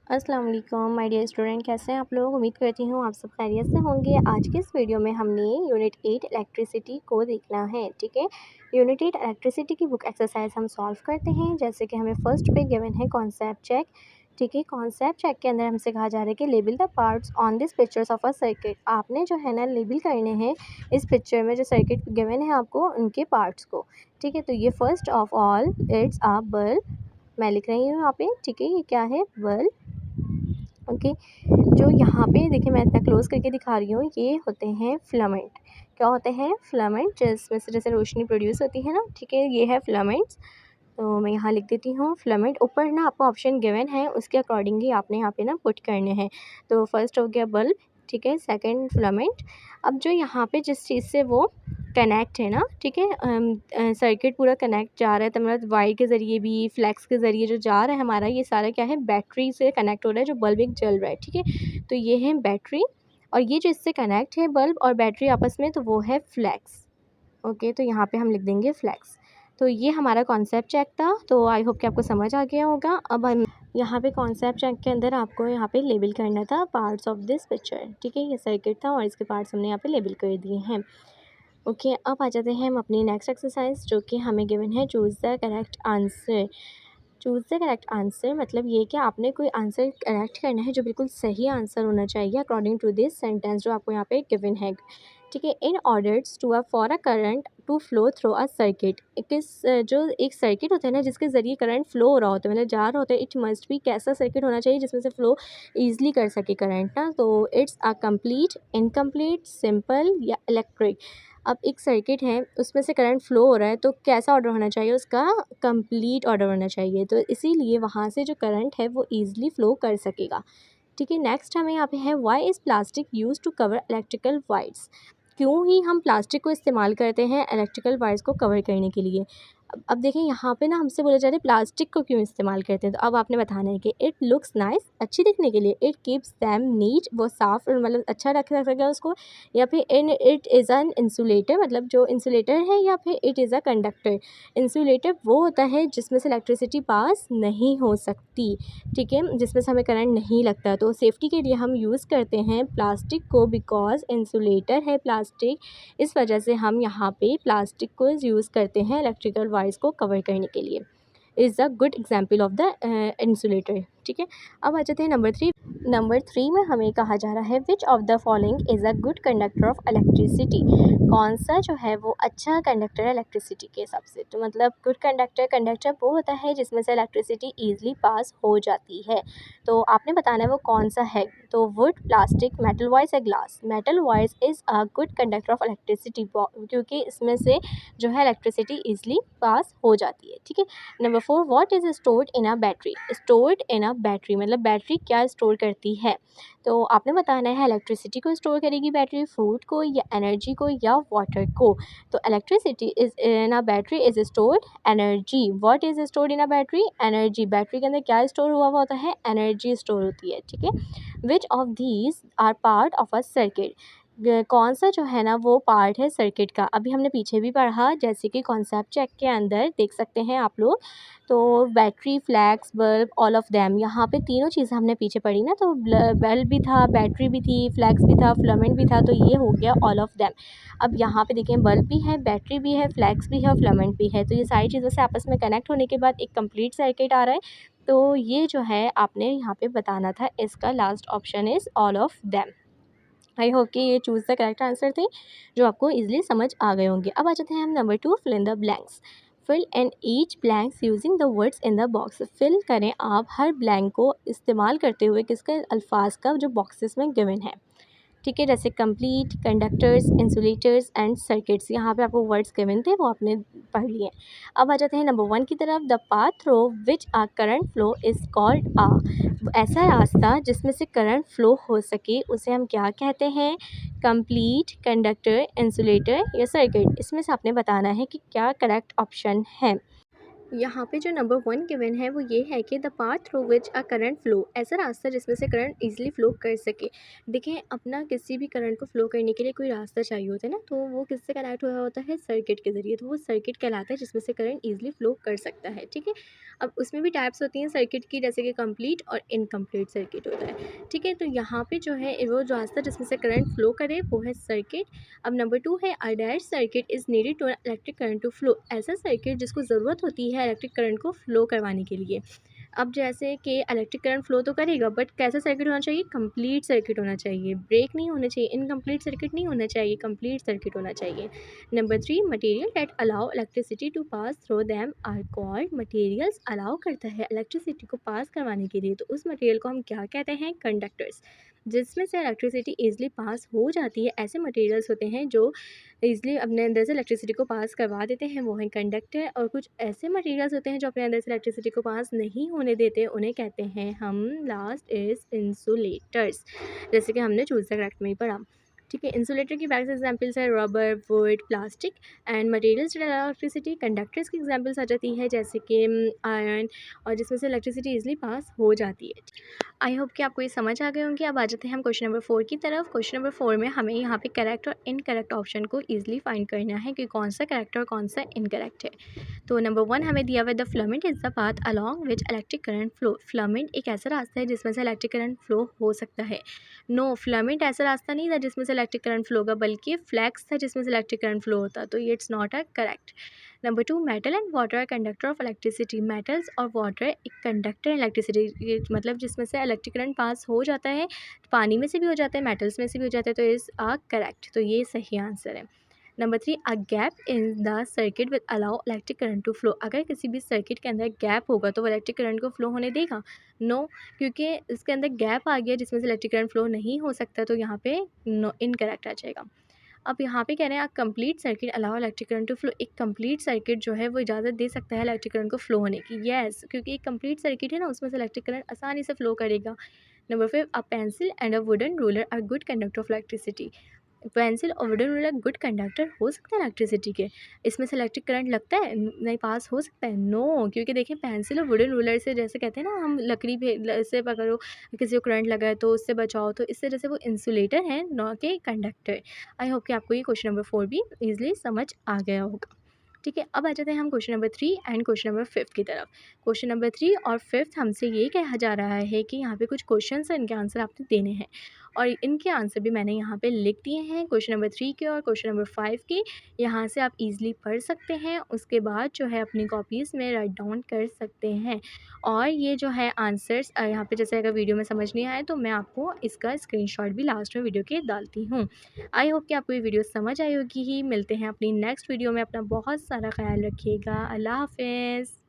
अस्सलाम वालेकुम my dear student, कैसे हैं आप लोग। उम्मीद करती हूँ आप सब खैरियत से होंगे। आज की इस वीडियो में हमने यूनिट 8 इलेक्ट्रिसिटी को देखना है। ठीक है, यूनिट 8 इलेक्ट्रिसिटी की बुक एक्सरसाइज हम सॉल्व करते हैं। जैसे कि हमें फर्स्ट पे गिवन है कॉन्सेप्ट चेक। ठीक है, कॉन्सेप्ट चेक के अंदर हमसे कहा जा रहा है कि label the parts on this pictures of a circuit. आपने जो है ना लेबल करने हैं इस पिक्चर में जो सर्किट गिवन है आपको उनके पार्ट्स को। ठीक है, तो ये first of all it's a bulb, मैं लिख रही हूँ यहाँ पे। ठीक है, ये क्या है, बल्ब। ओके, जो यहाँ पे देखिए मैं इतना क्लोज करके दिखा रही हूँ, ये होते हैं फिलामेंट। क्या होते हैं, फिलामेंट, जिसमें से जैसे रोशनी प्रोड्यूस होती है ना। ठीक है, ये है फिलामेंट्स। तो मैं यहाँ लिख देती हूँ फिलामेंट। ऊपर ना आपको ऑप्शन गिवन है, उसके अकॉर्डिंगली आपने यहाँ पे ना पुट करने हैं। तो फर्स्ट हो गया बल्ब, ठीक है, सेकंड फिलामेंट। अब जो यहाँ पे जिस चीज़ से वो कनेक्ट है ना, ठीक है, सर्किट पूरा कनेक्ट जा रहा है, तो मतलब वायर के ज़रिए भी फ्लैक्स के ज़रिए जो जा रहा है हमारा, ये सारा क्या है, बैटरी से कनेक्ट हो रहा है, जो बल्ब एक जल रहा है। ठीक है, तो ये है बैटरी, और ये जो इससे कनेक्ट है बल्ब और बैटरी आपस में, तो वो है फ्लैक्स। ओके, तो यहाँ पे हम लिख देंगे फ्लैक्स। तो ये हमारा कॉन्सेप्ट चेक था। तो आई होप कि आपको समझ आ गया होगा। अब हम यहाँ पे कॉन्सेप्ट चेक के अंदर आपको यहाँ पे लेबल करना था पार्ट्स ऑफ दिस पिक्चर। ठीक है, ये सर्किट था और इसके पार्ट्स हमने यहाँ पे लेबल कर दिए हैं। ओके, अब आ जाते हैं हम अपनी नेक्स्ट एक्सरसाइज, जो कि हमें गिवन है choose the correct answer. Choose the correct answer मतलब ये कि आपने कोई आंसर करेक्ट करना है जो बिल्कुल सही आंसर होना चाहिए अकॉर्डिंग टू दिस सेंटेंस जो आपको यहाँ पे गिवन है। ठीक है, in orders to for a current to flow through a circuit. जो एक सर्किट होता है ना जिसके ज़रिए करंट फ्लो हो रहा होता है, मतलब जा रहा होता है, इट मस्ट भी कैसा सर्किट होना चाहिए जिसमें से फ्लो ईजिली कर सके करंट ना। तो it's a complete, incomplete, simple या इलेक्ट्रिक। अब एक सर्किट है, उसमें से करंट फ्लो हो रहा है, तो कैसा ऑर्डर होना चाहिए, उसका कंप्लीट ऑर्डर होना चाहिए। तो इसीलिए वहाँ से जो करंट है वो ईजिली फ्लो कर सकेगा। ठीक है, नेक्स्ट हमें यहाँ पे है why is plastic used to cover electrical wires. क्यों ही हम प्लास्टिक को इस्तेमाल करते हैं इलेक्ट्रिकल वायर्स को कवर करने के लिए। अब देखें यहाँ पे ना हमसे बोला जा रहा है प्लास्टिक को क्यों इस्तेमाल करते हैं। तो अब आपने बताना है कि इट लुक्स नाइस, अच्छी दिखने के लिए, इट कीप्स दैम नीट, वो साफ मतलब अच्छा रख सकेगा उसको, या फिर in it is an insulator, मतलब जो इंसुलेटर है, या फिर it is a conductor. Insulator वो होता है जिसमें से इलेक्ट्रिसिटी पास नहीं हो सकती। ठीक है, जिसमें से हमें करंट नहीं लगता। तो सेफ्टी के लिए हम यूज़ करते हैं प्लास्टिक को, बिकॉज इंसुलेटर है प्लास्टिक, इस वजह से हम यहाँ पे प्लास्टिक को यूज़ करते हैं इलेक्ट्रिकल वायर्स को कवर करने के लिए। Is a good example of the insulator. ठीक है, अब आ जाते हैं नंबर 3। नंबर 3 में हमें कहा जा रहा है which of the following is a good conductor of electricity. कौन सा जो है वो अच्छा कंडक्टर है इलेक्ट्रिसिटी के हिसाब से। तो मतलब गुड कंडक्टर, कंडक्टर वो होता है जिसमें से इलेक्ट्रिसिटी ईजिली पास हो जाती है। तो आपने बताना है वो कौन सा है। तो वुड, प्लास्टिक, मेटल वायर्स या glass. Metal wires is a good conductor of electricity, क्योंकि इसमें से जो है इलेक्ट्रिसिटी ईजिली पास हो जाती है। ठीक है, number 4, what is stored in a battery. Stored in a battery मतलब बैटरी क्या स्टोर करती है। तो आपने बताना है इलेक्ट्रिसिटी को स्टोर करेगी बैटरी, फूड को या एनर्जी को या वाटर को। तो electricity is in a battery is stored energy. What is stored in a battery, energy. Battery के अंदर क्या स्टोर हुआ हुआ होता है, एनर्जी स्टोर होती है। ठीक है, which of these are part of a circuit. कौन सा जो है ना वो पार्ट है सर्किट का। अभी हमने पीछे भी पढ़ा, जैसे कि कॉन्सेप्ट चेक के अंदर देख सकते हैं आप लोग। तो battery, flex, bulb, all of them, यहाँ पे तीनों चीज़ें हमने पीछे पढ़ी ना। तो बल्ब भी था, बैटरी भी थी, फ्लैक्स भी था, फिलामेंट भी था, तो ये हो गया ऑल ऑफ दैम। अब यहाँ पे देखिए बल्ब भी है, बैटरी भी है, फ्लैक्स भी है और फिलामेंट भी है। तो ये सारी चीज़ों से आपस में कनेक्ट होने के बाद एक कंप्लीट सर्किट आ रहा है। तो ये जो है आपने यहाँ पे बताना था, इसका last option is all of them. I hope कि ये चूज़ द करेक्ट आंसर थे जो आपको इजीली समझ आ गए होंगे। अब आ जाते हैं हम number 2, fill in the blanks. Fill and each blanks using the words in the box. Fill करें आप हर ब्लैंक को इस्तेमाल करते हुए किसके अल्फाज का जो बॉक्सेस में गिवन है। ठीक है, जैसे complete, conductors, insulators and circuits. यहाँ पे आपको वर्ड्स गिवन थे, वो आपने पढ़ लिए। अब आ जाते हैं नंबर 1 की तरफ। The path through which a current flow is called a. ऐसा रास्ता जिसमें से करंट फ्लो हो सके उसे हम क्या कहते हैं, कंप्लीट, कंडक्टर, इंसुलेटर या सर्किट। इसमें से आपने बताना है कि क्या करेक्ट ऑप्शन है। यहाँ पे जो नंबर 1 गिवन है वो ये है कि the path through which a current flow, ऐसा रास्ता जिसमें से करंट ईजिली फ्लो कर सके। देखें, अपना किसी भी करंट को फ्लो करने के लिए कोई रास्ता चाहिए होता है ना, तो वो किससे कनेक्ट हुआ होता है? सर्किट के ज़रिए। तो वो सर्किट कहलाता है जिसमें से करंट ईजिली फ्लो कर सकता है, ठीक है। अब उसमें भी टाइप्स होती हैं सर्किट की, जैसे कि कंप्लीट और इनकम्प्लीट सर्किट होता है, ठीक है। तो यहाँ पे जो है वो जो रास्ता जिसमें से करंट फ्लो करे वो है सर्किट। अब नंबर 2 है a dash circuit is needed to electric current to flow, ऐसा सर्किट जिसको ज़रूरत होती है इलेक्ट्रिक करंट को फ्लो करवाने के लिए। अब जैसे कि इलेक्ट्रिक करंट फ्लो तो करेगा, बट कैसा सर्किट होना चाहिए? कंप्लीट सर्किट होना चाहिए, ब्रेक नहीं होना चाहिए, इनकम्प्लीट सर्किट नहीं होना चाहिए, कंप्लीट सर्किट होना चाहिए। Number 3, material that allow electricity to pass through them are called, materials allow करता है इलेक्ट्रिसिटी को पास करवाने के लिए, तो उस मटेरियल को हम क्या कहते हैं? कंडक्टर्स। जिसमें से इलेक्ट्रिसिटी ईजिली पास हो जाती है, ऐसे मटेरियल्स होते हैं जो ईजिली अपने अंदर से इलेक्ट्रिसिटी को पास करवा देते हैं, वो हैं कंडक्टर। और कुछ ऐसे मटेरियल्स होते हैं जो अपने अंदर से इलेक्ट्रिसिटी को पास नहीं होने देते, उन्हें कहते हैं हम लास्ट इज इंसुलेटर्स, जैसे कि हमने चूज द करेक्ट में ही पढ़ा, ठीक है। इंसुलेटर की बेस्ट एग्जांपल्स है rubber, would, plastic and materials electricity. Conductors की एग्जांपल्स आ जाती है जैसे कि आयरन, और जिसमें से इलेक्ट्रिसिटी ईजिली पास हो जाती है। आई होप कि आपको ये समझ आ गए होंगे। अब आ जाते हैं हम क्वेश्चन नंबर 4 की तरफ। क्वेश्चन नंबर 4 में हमें यहाँ पे करेक्ट और इनकरेक्ट ऑप्शन को ईजिली फाइंड करना है कि कौन सा करेक्ट और कौन सा इनकरेक्ट है। तो नंबर 1 हमें दिया हुआ है the filament is the path along which electric current flow. Filament एक ऐसा रास्ता है जिसमें से इलेक्ट्रिक करंट फ्लो हो सकता है। नो, फिलामेंट ऐसा रास्ता नहीं था जिसमें से इलेक्ट्रिक करंट फ्लो होगा, बल्कि फ्लैक्स था जिसमें से इलेक्ट्रिक करंट फ्लो होता, तो ये it's not a correct. Number 2, metal and water are conductor of electricity. Metals और वाटर एक कंडक्टर इलेक्ट्रिसिटी, मतलब जिसमें से इलेक्ट्रिक करंट पास हो जाता है, पानी में से भी हो जाता है, मेटल्स में से भी हो जाता है, तो इज़ आ करेक्ट, तो ये सही आंसर है। Number 3, a gap in the circuit will allow electric current to flow. अगर किसी भी सर्किट के अंदर गैप होगा तो वो इलेक्ट्रिक करंट को फ्लो होने देगा? नो, क्योंकि इसके अंदर गैप आ गया जिसमें से इलेक्ट्रिक करंट फ्लो नहीं हो सकता, तो यहाँ पे नो, इनकरेक्ट आ जाएगा। अब यहाँ पे कह रहे हैं a complete circuit allow electric current to flow. एक कंप्लीट सर्किट जो है वो इजाज़त दे सकता है इलेक्ट्रिक करंट को फ्लो होने की। येस, क्योंकि एक कंप्लीट सर्किट है ना, उसमें से इलेक्ट्रिक करंट आसानी से फ्लो करेगा। Number 5, a pencil and a wooden ruler are good conductor of electricity. Pencil और वुडन रूलर गुड कंडक्टर हो सकते हैं इलेक्ट्रिसिटी के। इसमें से इलेक्ट्रिक करंट लगता है? नहीं, पास हो सकता है? नो, क्योंकि देखिए पेंसिल और वुडन रूलर से, जैसे कहते हैं ना हम लकड़ी पे से पकड़ो, किसी को करंट लगा है तो उससे बचाओ, तो इससे जैसे वो इंसुलेटर हैं, न कि कंडक्टर। आई होप कि आपको ये क्वेश्चन नंबर 4 भी ईजिली समझ आ गया होगा, ठीक है। अब आ जाते हैं हम question number 3 and question number 5 की तरफ। क्वेश्चन नंबर 3 और 5 हमसे ये कहा जा रहा है कि यहाँ पे कुछ क्वेश्चन हैं, इनके आंसर आपने देने हैं, और इनके आंसर भी मैंने यहाँ पे लिख दिए हैं, क्वेश्चन नंबर 3 के और क्वेश्चन नंबर 5 के। यहाँ से आप इजीली पढ़ सकते हैं, उसके बाद जो है अपनी कॉपीज़ में राइट डाउन कर सकते हैं। और ये जो है आंसर्स यहाँ पे, जैसे अगर वीडियो में समझ नहीं आए तो मैं आपको इसका स्क्रीनशॉट भी लास्ट में वीडियो के डालती हूँ। आई होप कि आपको ये वीडियो समझ आई होगी ही। मिलते हैं अपनी नेक्स्ट वीडियो में। अपना बहुत सारा ख्याल रखिएगा। अल्लाह हाफ़िज़।